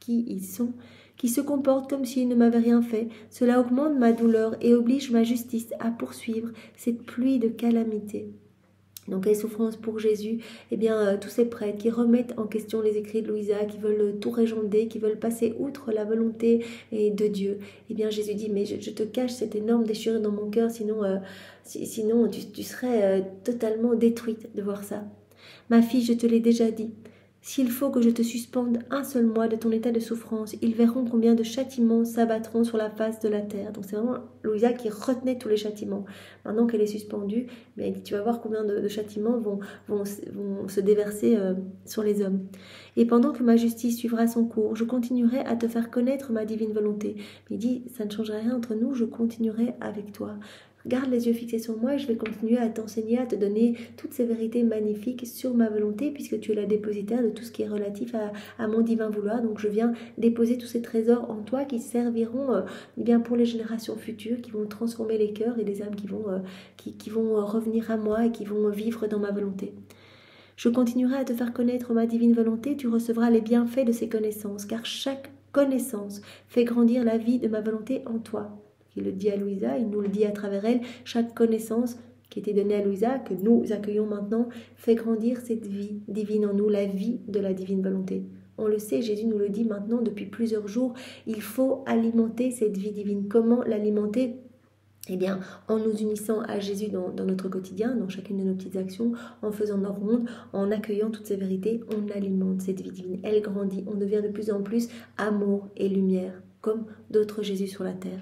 qui ils sont, qui se comportent comme s'ils ne m'avaient rien fait, cela augmente ma douleur et oblige ma justice à poursuivre cette pluie de calamités. Donc les souffrances pour Jésus, eh bien tous ces prêtres qui remettent en question les écrits de Louisa, qui veulent tout régender, qui veulent passer outre la volonté de Dieu, eh bien Jésus dit, mais je te cache cette énorme déchirure dans mon cœur, sinon tu serais totalement détruite de voir ça. Ma fille, je te l'ai déjà dit, s'il faut que je te suspende un seul mois de ton état de souffrance, ils verront combien de châtiments s'abattront sur la face de la terre. Donc c'est vraiment Louisa qui retenait tous les châtiments. Maintenant qu'elle est suspendue, mais tu vas voir combien de châtiments vont se déverser sur les hommes. Et pendant que ma justice suivra son cours, je continuerai à te faire connaître ma divine volonté. Mais il dit, ça ne changera rien entre nous, je continuerai avec toi. Garde les yeux fixés sur moi et je vais continuer à t'enseigner, à te donner toutes ces vérités magnifiques sur ma volonté puisque tu es la dépositaire de tout ce qui est relatif à mon divin vouloir. Donc je viens déposer tous ces trésors en toi qui serviront bien pour les générations futures, qui vont transformer les cœurs et les âmes qui vont revenir à moi et qui vont vivre dans ma volonté. Je continuerai à te faire connaître ma divine volonté, tu recevras les bienfaits de ces connaissances, car chaque connaissance fait grandir la vie de ma volonté en toi. Il le dit à Louisa, il nous le dit à travers elle, chaque connaissance qui était donnée à Louisa, que nous accueillons maintenant, fait grandir cette vie divine en nous, la vie de la divine volonté. On le sait, Jésus nous le dit maintenant depuis plusieurs jours, il faut alimenter cette vie divine. Comment l'alimenter ? Eh bien, en nous unissant à Jésus dans notre quotidien, dans chacune de nos petites actions, en faisant nos rondes, en accueillant toutes ces vérités, on alimente cette vie divine. Elle grandit, on devient de plus en plus amour et lumière, comme d'autres Jésus sur la terre.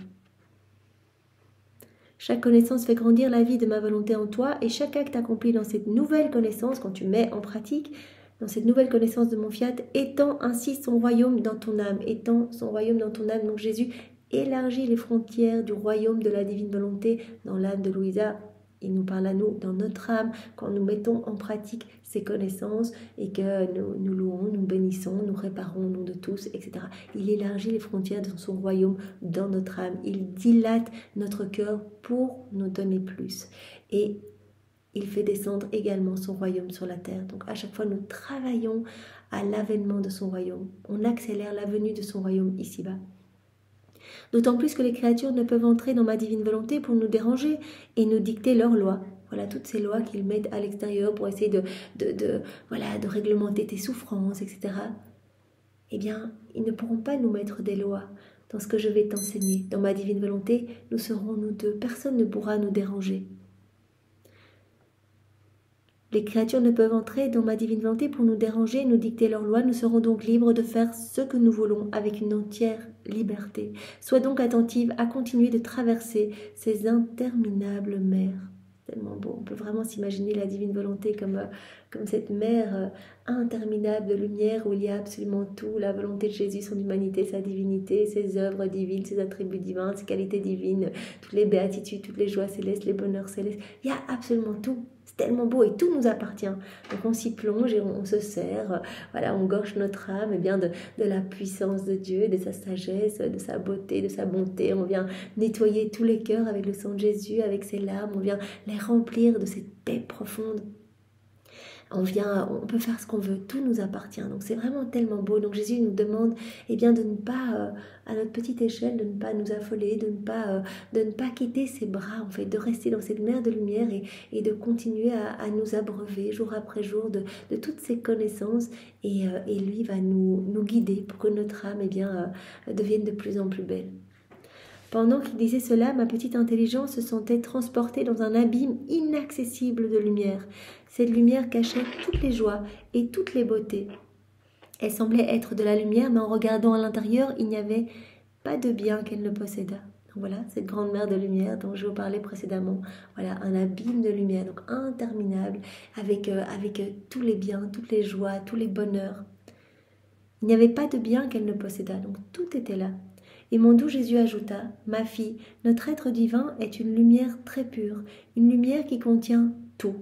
Chaque connaissance fait grandir la vie de ma volonté en toi et chaque acte accompli dans cette nouvelle connaissance, quand tu mets en pratique, dans cette nouvelle connaissance de mon fiat, étend ainsi son royaume dans ton âme, étend son royaume dans ton âme. Donc Jésus élargit les frontières du royaume de la divine volonté dans l'âme de Louisa il nous parle à nous dans notre âme quand nous mettons en pratique ses connaissances et que nous louons, nous bénissons, nous réparons au nom de tous, etc. Il élargit les frontières de son royaume dans notre âme. Il dilate notre cœur pour nous donner plus. Et il fait descendre également son royaume sur la terre. Donc à chaque fois, nous travaillons à l'avènement de son royaume. On accélère la venue de son royaume ici-bas. D'autant plus que les créatures ne peuvent entrer dans ma divine volonté pour nous déranger et nous dicter leurs lois. Voilà, toutes ces lois qu'ils mettent à l'extérieur pour essayer de réglementer tes souffrances, etc. Eh bien, ils ne pourront pas nous mettre des lois dans ce que je vais t'enseigner. Dans ma divine volonté, nous serons nous deux. Personne ne pourra nous déranger. Les créatures ne peuvent entrer dans ma divine volonté pour nous déranger, nous dicter leurs lois. Nous serons donc libres de faire ce que nous voulons avec une entière liberté. Sois donc attentive à continuer de traverser ces interminables mers. Tellement beau. On peut vraiment s'imaginer la divine volonté comme cette mer interminable de lumière où il y a absolument tout, la volonté de Jésus, son humanité, sa divinité, ses œuvres divines, ses attributs divins, ses qualités divines, toutes les béatitudes, toutes les joies célestes, les bonheurs célestes. Il y a absolument tout. C'est tellement beau et tout nous appartient. Donc on s'y plonge et on se sert, voilà, on gorge notre âme eh bien de la puissance de Dieu, de sa sagesse, de sa beauté, de sa bonté. On vient nettoyer tous les cœurs avec le sang de Jésus, avec ses larmes. On vient les remplir de cette paix profonde. On peut faire ce qu'on veut, tout nous appartient. Donc c'est vraiment tellement beau. Donc Jésus nous demande eh bien, de ne pas, à notre petite échelle, de ne pas nous affoler, de ne pas quitter ses bras, en fait, de rester dans cette mer de lumière et de continuer à nous abreuver jour après jour de toutes ces connaissances. Et lui va nous guider pour que notre âme eh bien, devienne de plus en plus belle. Pendant qu'il disait cela, ma petite intelligence se sentait transportée dans un abîme inaccessible de lumière. Cette lumière cachait toutes les joies et toutes les beautés. Elle semblait être de la lumière, mais en regardant à l'intérieur, il n'y avait pas de bien qu'elle ne possédât. Donc voilà, cette grande mer de lumière dont je vous parlais précédemment. Voilà, un abîme de lumière, donc interminable, avec tous les biens, toutes les joies, tous les bonheurs. Il n'y avait pas de bien qu'elle ne possédât, donc tout était là. Et mon doux Jésus ajouta, « Ma fille, notre être divin est une lumière très pure, une lumière qui contient tout,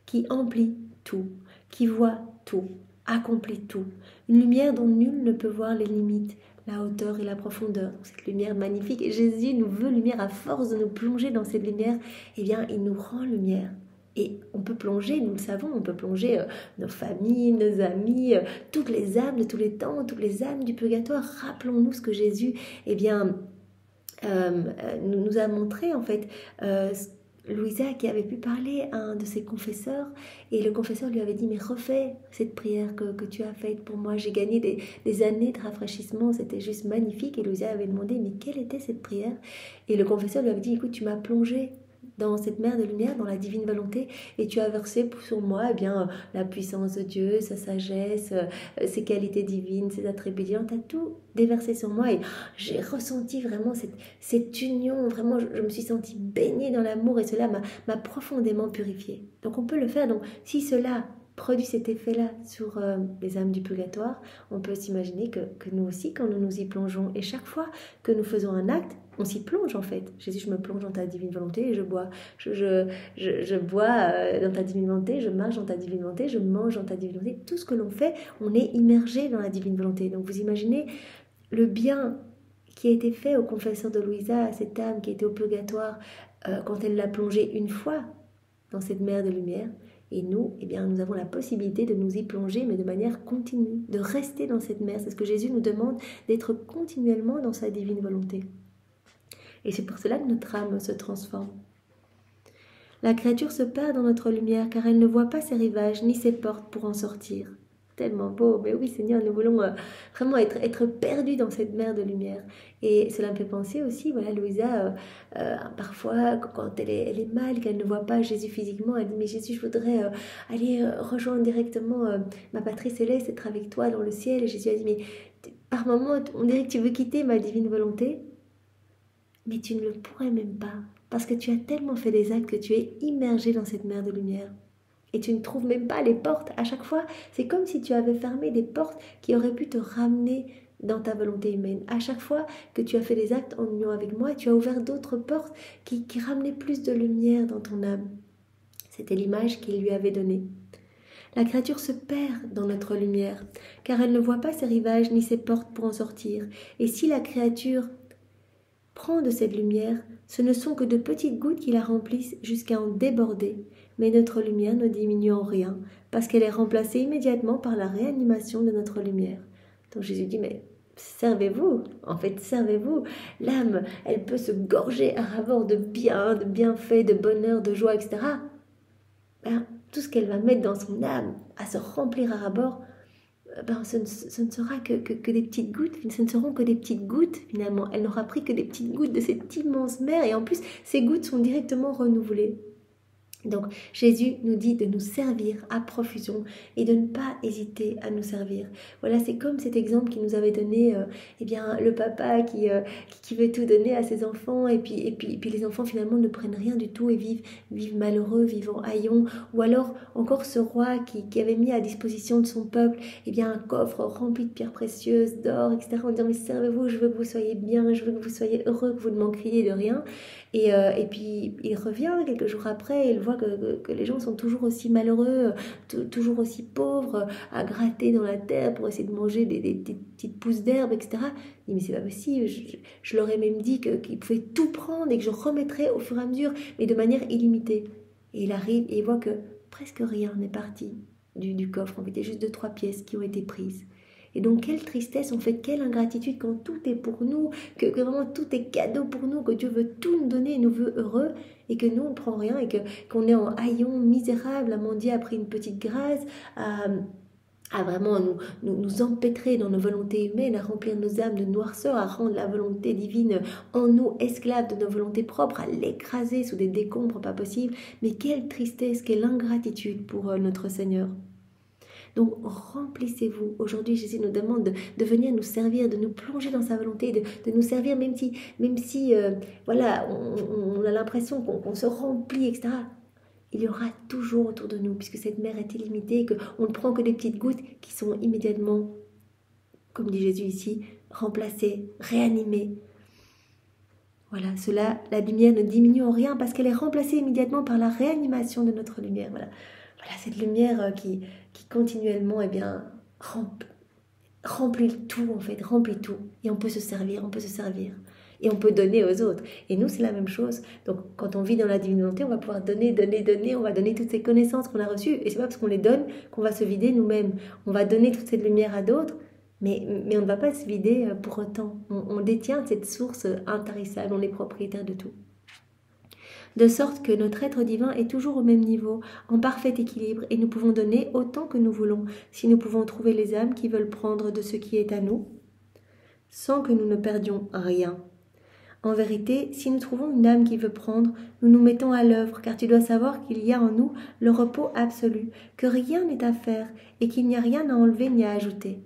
qui emplit tout, qui voit tout, accomplit tout, une lumière dont nul ne peut voir les limites, la hauteur et la profondeur. » Cette lumière magnifique, et Jésus nous veut lumière à force de nous plonger dans cette lumière, eh bien, il nous rend lumière. Et on peut plonger, nous le savons, on peut plonger nos familles, nos amis, toutes les âmes de tous les temps, toutes les âmes du purgatoire. Rappelons-nous ce que Jésus eh bien, nous a montré en fait. Louisa qui avait pu parler à un de ses confesseurs et le confesseur lui avait dit mais refais cette prière que tu as faite pour moi, j'ai gagné des années de rafraîchissement, c'était juste magnifique. Et Louisa avait demandé mais quelle était cette prière, et le confesseur lui avait dit écoute, tu m'as plongé dans cette mer de lumière, dans la divine volonté, et tu as versé sur moi eh bien, la puissance de Dieu, sa sagesse, ses qualités divines, ses attributs divins, tu as tout déversé sur moi, et j'ai ressenti vraiment cette union, vraiment je me suis sentie baignée dans l'amour, et cela m'a profondément purifiée. Donc on peut le faire, donc si cela produit cet effet-là sur les âmes du purgatoire, on peut s'imaginer que nous aussi, quand nous nous y plongeons, et chaque fois que nous faisons un acte, on s'y plonge en fait. Jésus, je me plonge dans ta divine volonté et je bois. Je bois dans ta divine volonté, je marche dans ta divine volonté, je mange dans ta divine volonté. Tout ce que l'on fait, on est immergé dans la divine volonté. Donc vous imaginez le bien qui a été fait au confesseur de Louisa, à cette âme qui était au purgatoire, quand elle l'a plongé une fois dans cette mer de lumière. Et nous, eh bien, nous avons la possibilité de nous y plonger, mais de manière continue, de rester dans cette mer. C'est ce que Jésus nous demande, d'être continuellement dans sa divine volonté. Et c'est pour cela que notre âme se transforme. La créature se perd dans notre lumière, car elle ne voit pas ses rivages, ni ses portes pour en sortir. Tellement beau, mais oui Seigneur, nous voulons vraiment être perdus dans cette mer de lumière. Et cela me fait penser aussi, voilà, Louisa, parfois quand elle est mal, qu'elle ne voit pas Jésus physiquement, elle dit mais Jésus, je voudrais aller rejoindre directement ma patrie céleste, être avec toi dans le ciel. Et Jésus a dit mais par moments on dirait que tu veux quitter ma divine volonté, mais tu ne le pourrais même pas, parce que tu as tellement fait des actes que tu es immergé dans cette mer de lumière. Et tu ne trouves même pas les portes. À chaque fois, c'est comme si tu avais fermé des portes qui auraient pu te ramener dans ta volonté humaine. À chaque fois que tu as fait des actes en union avec moi, tu as ouvert d'autres portes qui ramenaient plus de lumière dans ton âme. C'était l'image qu'il lui avait donnée. La créature se perd dans notre lumière, car elle ne voit pas ses rivages ni ses portes pour en sortir. Et si la créature prend de cette lumière, ce ne sont que de petites gouttes qui la remplissent jusqu'à en déborder. Mais notre lumière ne diminue en rien, parce qu'elle est remplacée immédiatement par la réanimation de notre lumière. Donc Jésus dit, mais servez-vous, en fait, servez-vous. L'âme, elle peut se gorger à ras-bord de bien, de bienfaits, de bonheur, de joie, etc. Ben, tout ce qu'elle va mettre dans son âme, à se remplir à ras-bord, ben, ce ne sera que des petites gouttes, ce ne seront que des petites gouttes finalement. Elle n'aura pris que des petites gouttes de cette immense mer, et en plus, ces gouttes sont directement renouvelées. Donc Jésus nous dit de nous servir à profusion et de ne pas hésiter à nous servir. Voilà, c'est comme cet exemple qu'il nous avait donné le papa qui veut tout donner à ses enfants et puis les enfants finalement ne prennent rien du tout et vivent malheureux, vivent en haillons. Ou alors encore ce roi qui avait mis à disposition de son peuple un coffre rempli de pierres précieuses, d'or, etc. en disant mais servez-vous, je veux que vous soyez bien, je veux que vous soyez heureux, que vous ne manqueriez de rien. Et puis il revient quelques jours après et il voit que les gens sont toujours aussi malheureux, toujours aussi pauvres, à gratter dans la terre pour essayer de manger des petites pousses d'herbe, etc. Il dit mais c'est pas possible, je leur ai même dit qu'ils pouvaient tout prendre et que je remettrais au fur et à mesure, mais de manière illimitée. Et il arrive et il voit que presque rien n'est parti du coffre, en fait, il y a juste 2-3 pièces qui ont été prises. Et donc, quelle tristesse, en fait, quelle ingratitude quand tout est pour nous, que vraiment tout est cadeau pour nous, que Dieu veut tout nous donner et nous veut heureux, et que nous, on ne prend rien, et qu'on est en haillons misérable, à mendier après une petite grâce, à vraiment nous empêtrer dans nos volontés humaines, à remplir nos âmes de noirceur, à rendre la volonté divine en nous esclaves de nos volontés propres, à l'écraser sous des décombres pas possibles. Mais quelle tristesse, quelle ingratitude pour notre Seigneur. Donc remplissez-vous. Aujourd'hui, Jésus nous demande de venir nous servir, de nous plonger dans sa volonté, de nous servir même si voilà, on a l'impression qu'on se remplit, etc. Il y aura toujours autour de nous, puisque cette mer est illimitée et qu'on ne prend que des petites gouttes qui sont immédiatement, comme dit Jésus ici, remplacées, réanimées. Voilà, la lumière ne diminue en rien parce qu'elle est remplacée immédiatement par la réanimation de notre lumière. Voilà, cette lumière qui continuellement remplit tout, en fait, remplit tout. Et on peut se servir. Et on peut donner aux autres. Et nous, c'est la même chose. Donc, quand on vit dans la divine volonté, on va pouvoir donner. On va donner toutes ces connaissances qu'on a reçues. Et c'est pas parce qu'on les donne qu'on va se vider nous-mêmes. On va donner toute cette lumière à d'autres, mais on ne va pas se vider pour autant. On détient cette source intarissable. On est propriétaire de tout. De sorte que notre être divin est toujours au même niveau, en parfait équilibre, et nous pouvons donner autant que nous voulons, si nous pouvons trouver les âmes qui veulent prendre de ce qui est à nous, sans que nous ne perdions rien. En vérité, si nous trouvons une âme qui veut prendre, nous nous mettons à l'œuvre, car tu dois savoir qu'il y a en nous le repos absolu, que rien n'est à faire et qu'il n'y a rien à enlever ni à ajouter.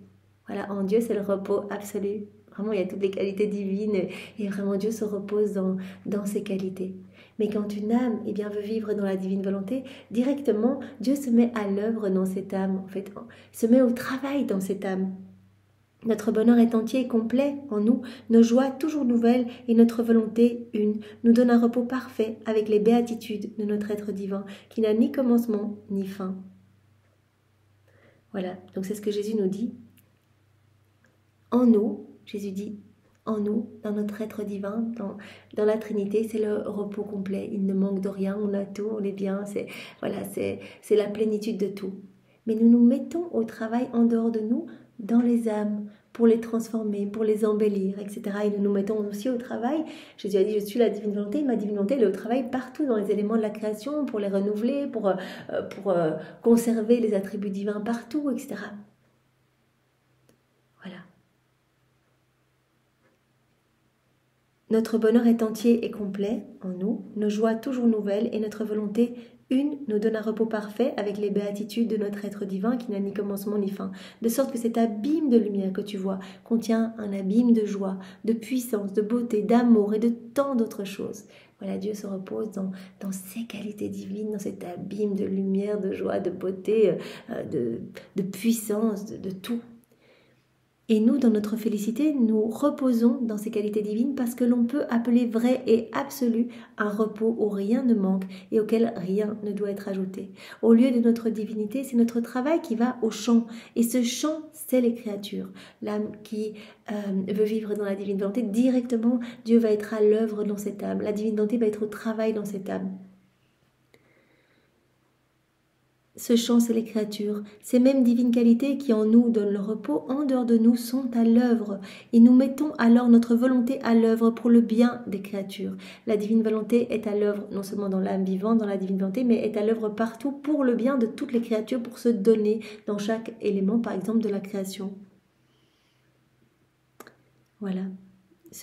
Voilà, en Dieu, c'est le repos absolu. Vraiment, il y a toutes les qualités divines et vraiment Dieu se repose dans ses qualités. Mais quand une âme veut vivre dans la divine volonté, directement, Dieu se met à l'œuvre dans cette âme, en fait, se met au travail dans cette âme. Notre bonheur est entier et complet en nous, nos joies toujours nouvelles et notre volonté une, nous donne un repos parfait avec les béatitudes de notre être divin, qui n'a ni commencement ni fin. Voilà, donc c'est ce que Jésus nous dit. En nous, Jésus dit, en nous, dans notre être divin, dans la Trinité, c'est le repos complet. Il ne manque de rien, on a tout, on est bien, c'est la plénitude de tout. Mais nous nous mettons au travail en dehors de nous, dans les âmes, pour les transformer, pour les embellir, etc. Et nous nous mettons aussi au travail. Jésus a dit, je suis la divine volonté. Ma divine volonté, elle est au travail partout dans les éléments de la création, pour les renouveler, pour conserver les attributs divins partout, etc. Voilà. Notre bonheur est entier et complet en nous, nos joies toujours nouvelles et notre volonté une nous donne un repos parfait avec les béatitudes de notre être divin qui n'a ni commencement ni fin. De sorte que cet abîme de lumière que tu vois contient un abîme de joie, de puissance, de beauté, d'amour et de tant d'autres choses. Voilà, Dieu se repose dans ses qualités divines, dans cet abîme de lumière, de joie, de beauté, de puissance, de tout. Et nous, dans notre félicité, nous reposons dans ces qualités divines parce que l'on peut appeler vrai et absolu un repos où rien ne manque et auquel rien ne doit être ajouté. Au lieu de notre divinité, c'est notre travail qui va au champ. Et ce champ, c'est les créatures. L'âme qui veut vivre dans la divine volonté, directement, Dieu va être à l'œuvre dans cette âme. La divine volonté va être au travail dans cette âme. Ce champ, c'est les créatures. Ces mêmes divines qualités qui en nous donnent le repos, en dehors de nous, sont à l'œuvre. Et nous mettons alors notre volonté à l'œuvre pour le bien des créatures. La divine volonté est à l'œuvre non seulement dans l'âme vivante, dans la divine volonté, mais est à l'œuvre partout pour le bien de toutes les créatures, pour se donner dans chaque élément, par exemple, de la création. Voilà.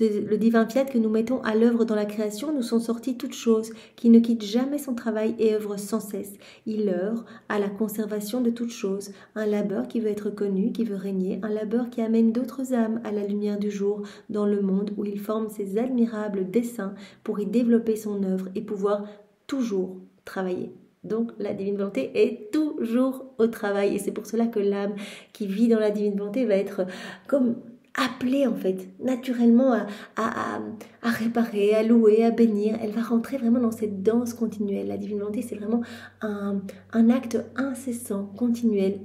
Le divin fiat que nous mettons à l'œuvre dans la création, nous sont sorties toutes choses, qui ne quittent jamais son travail et œuvre sans cesse. Il œuvre à la conservation de toutes choses, un labeur qui veut être connu, qui veut régner, un labeur qui amène d'autres âmes à la lumière du jour dans le monde où il forme ses admirables desseins pour y développer son œuvre et pouvoir toujours travailler. Donc la divine volonté est toujours au travail et c'est pour cela que l'âme qui vit dans la divine volonté va être comme appelée en fait naturellement à réparer, à louer, à bénir. Elle va rentrer vraiment dans cette danse continuelle. La divine volonté, c'est vraiment un acte incessant, continuel.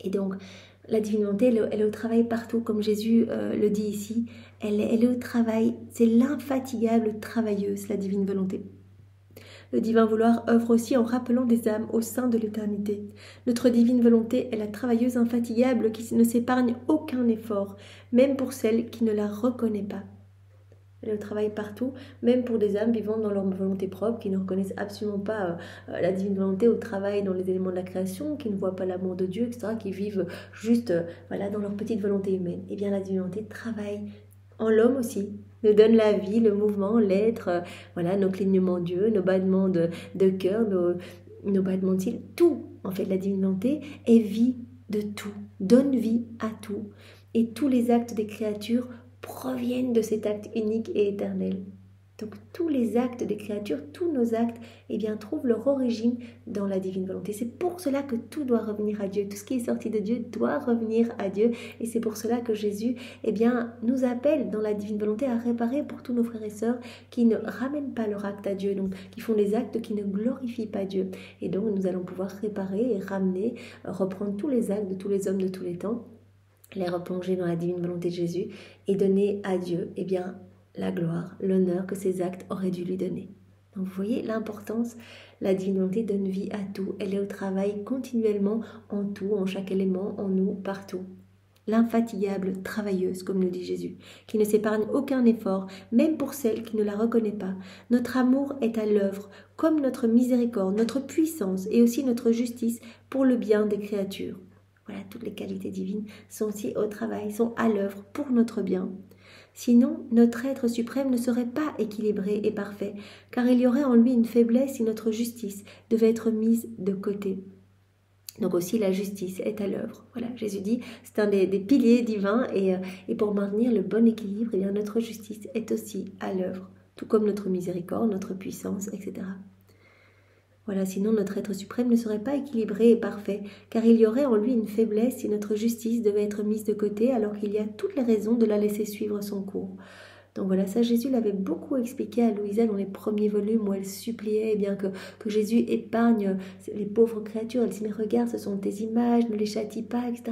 Et donc la divine volonté, elle est au travail partout, comme Jésus le dit ici. Elle est au travail, c'est l'infatigable travailleuse, la divine volonté. Le divin vouloir œuvre aussi en rappelant des âmes au sein de l'éternité. Notre divine volonté est la travailleuse infatigable qui ne s'épargne aucun effort, même pour celle qui ne la reconnaît pas. Elle travaille partout, même pour des âmes vivant dans leur volonté propre, qui ne reconnaissent absolument pas la divine volonté au travail dans les éléments de la création, qui ne voient pas l'amour de Dieu, etc., qui vivent juste dans leur petite volonté humaine. Eh bien, la divine volonté travaille en l'homme aussi, nous donne la vie, le mouvement, l'être, nos clignements d'yeux, nos battements de cœur, nos battements de cils, tout. En fait, la divine volonté est vie de tout, donne vie à tout. Et tous les actes des créatures proviennent de cet acte unique et éternel. Donc tous les actes des créatures, tous nos actes, trouvent leur origine dans la divine volonté. C'est pour cela que tout doit revenir à Dieu. Tout ce qui est sorti de Dieu doit revenir à Dieu. Et c'est pour cela que Jésus, nous appelle dans la divine volonté à réparer pour tous nos frères et sœurs qui ne ramènent pas leur acte à Dieu, donc qui font des actes qui ne glorifient pas Dieu. Et donc nous allons pouvoir réparer et ramener, reprendre tous les actes de tous les hommes de tous les temps, les replonger dans la divine volonté de Jésus et donner à Dieu, la gloire, l'honneur que ces actes auraient dû lui donner. Donc vous voyez l'importance, la divine volonté donne vie à tout. Elle est au travail continuellement en tout, en chaque élément, en nous, partout. L'infatigable travailleuse, comme nous dit Jésus, qui ne s'épargne aucun effort, même pour celle qui ne la reconnaît pas. Notre amour est à l'œuvre, comme notre miséricorde, notre puissance et aussi notre justice pour le bien des créatures. Voilà, toutes les qualités divines sont aussi au travail, sont à l'œuvre pour notre bien. Sinon, notre être suprême ne serait pas équilibré et parfait, car il y aurait en lui une faiblesse si notre justice devait être mise de côté. Donc aussi la justice est à l'œuvre. Voilà, Jésus dit, c'est un des piliers divins et pour maintenir le bon équilibre, notre justice est aussi à l'œuvre, tout comme notre miséricorde, notre puissance, etc. Voilà, sinon notre être suprême ne serait pas équilibré et parfait, car il y aurait en lui une faiblesse si notre justice devait être mise de côté, alors qu'il y a toutes les raisons de la laisser suivre son cours. Donc voilà, ça Jésus l'avait beaucoup expliqué à Louisa dans les premiers volumes où elle suppliait que Jésus épargne les pauvres créatures. Elle dit, mais regarde, ce sont tes images, ne les châtie pas, etc.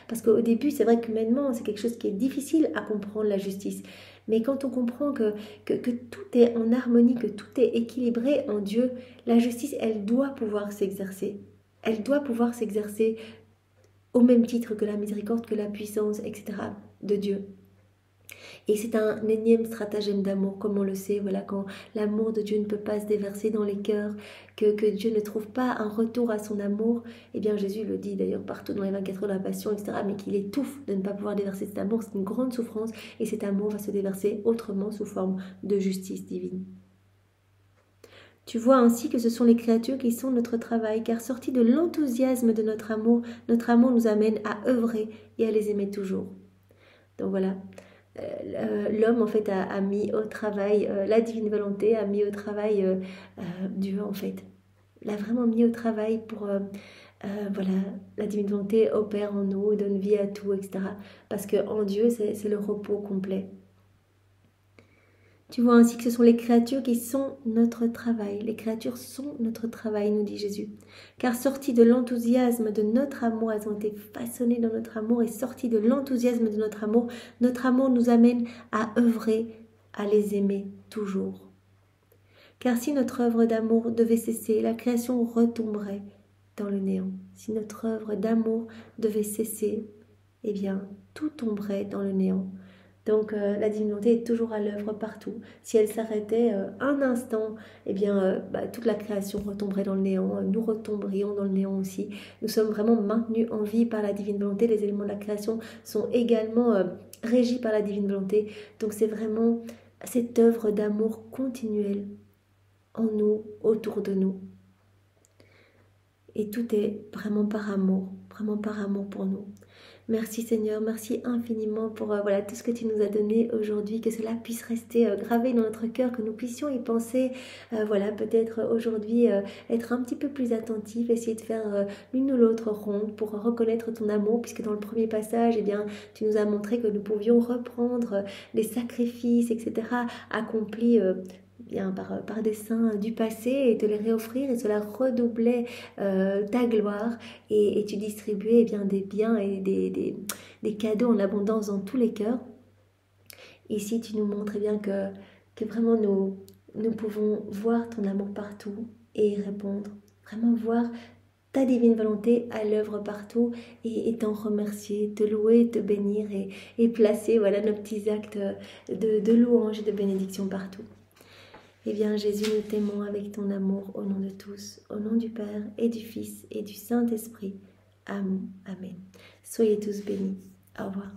Parce qu'au début, c'est vrai qu'humainement, c'est quelque chose qui est difficile à comprendre, la justice. Mais quand on comprend que tout est en harmonie, que tout est équilibré en Dieu, la justice, elle doit pouvoir s'exercer. Elle doit pouvoir s'exercer au même titre que la miséricorde, que la puissance, etc. de Dieu. Et c'est un énième stratagème d'amour, comme on le sait, quand l'amour de Dieu ne peut pas se déverser dans les cœurs, que Dieu ne trouve pas un retour à son amour, Jésus le dit d'ailleurs partout dans les 24 heures de la Passion, etc., mais qu'il étouffe de ne pas pouvoir déverser cet amour, c'est une grande souffrance, et cet amour va se déverser autrement sous forme de justice divine. Tu vois ainsi que ce sont les créatures qui sont notre travail, car sortis de l'enthousiasme de notre amour nous amène à œuvrer et à les aimer toujours. Donc voilà. L'homme en fait a mis au travail la divine volonté, a mis au travail Dieu en fait, l'a vraiment mis au travail voilà, la divine volonté opère en nous, donne vie à tout, etc. Parce qu'en Dieu, c'est le repos complet. Tu vois ainsi que ce sont les créatures qui sont notre travail. Les créatures sont notre travail, nous dit Jésus. Car sorties de l'enthousiasme de notre amour, elles ont été façonnées dans notre amour, et sorties de l'enthousiasme de notre amour nous amène à œuvrer, à les aimer toujours. Car si notre œuvre d'amour devait cesser, la création retomberait dans le néant. Si notre œuvre d'amour devait cesser, eh bien, tout tomberait dans le néant. Donc la divine volonté est toujours à l'œuvre partout. Si elle s'arrêtait un instant, eh bien toute la création retomberait dans le néant, nous retomberions dans le néant aussi. Nous sommes vraiment maintenus en vie par la divine volonté, les éléments de la création sont également régis par la divine volonté. Donc c'est vraiment cette œuvre d'amour continuelle en nous, autour de nous. Et tout est vraiment par amour pour nous. Merci Seigneur, merci infiniment pour voilà, tout ce que tu nous as donné aujourd'hui, que cela puisse rester gravé dans notre cœur, que nous puissions y penser, voilà, peut-être aujourd'hui être un petit peu plus attentifs, essayer de faire l'une ou l'autre ronde pour reconnaître ton amour, puisque dans le premier passage, eh bien, tu nous as montré que nous pouvions reprendre les sacrifices, etc., accomplis bien par des saints du passé et te les réoffrir, et cela redoublait ta gloire, et tu distribuais bien des biens et des cadeaux en abondance dans tous les cœurs. Ici tu nous montres bien que vraiment nous pouvons voir ton amour partout et y répondre, vraiment voir ta divine volonté à l'œuvre partout, et t'en remercier, te louer, te bénir, et placer voilà, nos petits actes de louange et de bénédiction partout. Eh bien, Jésus, nous t'aimons avec ton amour au nom de tous, au nom du Père et du Fils et du Saint-Esprit. Amen. Soyez tous bénis. Au revoir.